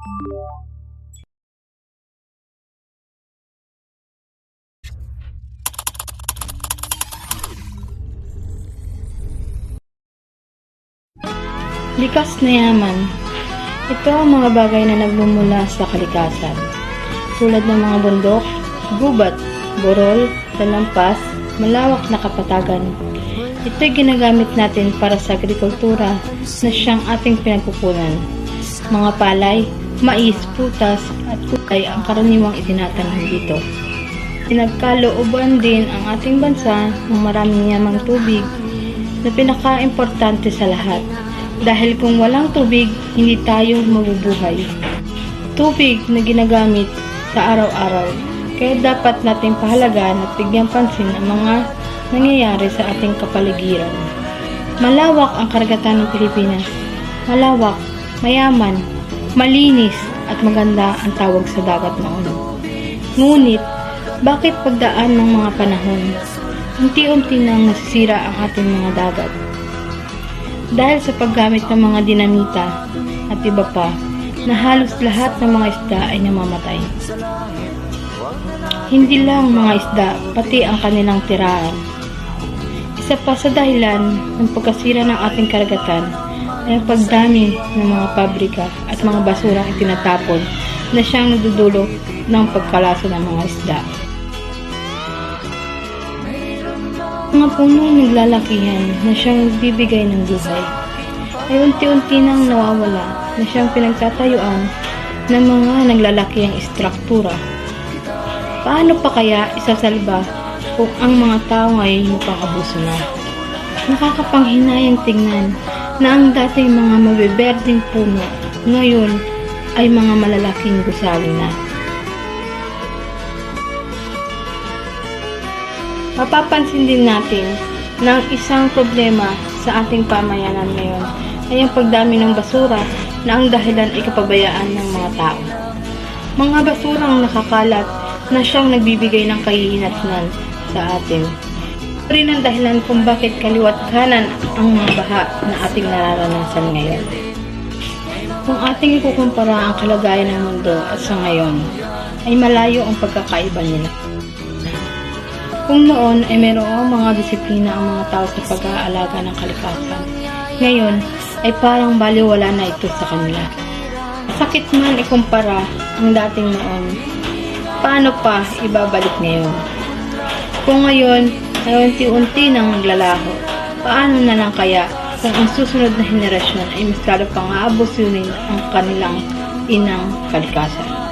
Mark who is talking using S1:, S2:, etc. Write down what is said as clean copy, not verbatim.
S1: Likas na yaman. Ito ang mga bagay na nagmumula sa kalikasan, tulad ng mga bundok, gubat, burol, talampas, malawak na kapatagan. Ito'y ginagamit natin para sa agrikultura na siyang ating pinagkukunan. Mga palay, mais, prutas at kulay ang karaniwang itinatanim dito. Pinagkalooban din ang ating bansa ng maraming yamang tubig na pinaka-importante sa lahat. Dahil kung walang tubig, hindi tayo mabubuhay. Tubig na ginagamit sa araw-araw, kaya dapat nating pahalagaan at bigyan pansin ang mga nangyayari sa ating kapaligiran. Malawak ang karagatan ng Pilipinas. Malawak, mayaman, malinis at maganda ang tawag sa dagat noon. Ngunit, bakit pagdaan ng mga panahon, unti-unti nang nasisira ang ating mga dagat? Dahil sa paggamit ng mga dinamita at iba pa, na halos lahat ng mga isda ay namamatay. Hindi lang mga isda, pati ang kanilang tirahan. Isa pa sa dahilan ng pagkasira ng ating karagatan ay ang pagdami ng mga pabrika at mga basurang itinatapon na siyang nagdudulot ng pagkalaso ng mga isda. Mga punong naglalakihan na siyang nagbibigay ng buhay ay unti-unti nang nawawala na siyang pinagtatayuan ng mga naglalakihang istruktura. Paano pa kaya isasalba kung ang mga tao ay mukhang abuso na? Nakakapanghinayang tingnan na ang dating mga mabiberdeng puno ngayon ay mga malalaking gusali na. Mapapansin din natin na ang isang problema sa ating pamayanan ngayon ay ang pagdami ng basura na ang dahilan ay kapabayaan ng mga tao. Mga basurang nakakalat na siyang nagbibigay ng kahihinatnan sa atin. Ito rin ang dahilan kung bakit kaliwat kanan ang mga baha na ating nararanasan ngayon. Kung ating ikukumpara ang kalagayan ng mundo at sa ngayon, ay malayo ang pagkakaiba nila. Kung noon ay mayroong mga disiplina ang mga tao sa pag-aalaga ng kalikasan, ngayon ay parang baliwala na ito sa kanila. Sakit man ikumpara ang dating noon, paano pa ibabalik ngayon? Kung ngayon ay unti-unti nang naglalaho, paano na lang kaya kung ang susunod na henerasyon ay mas lalo pang aabusunin ang kanilang inang kalikasan?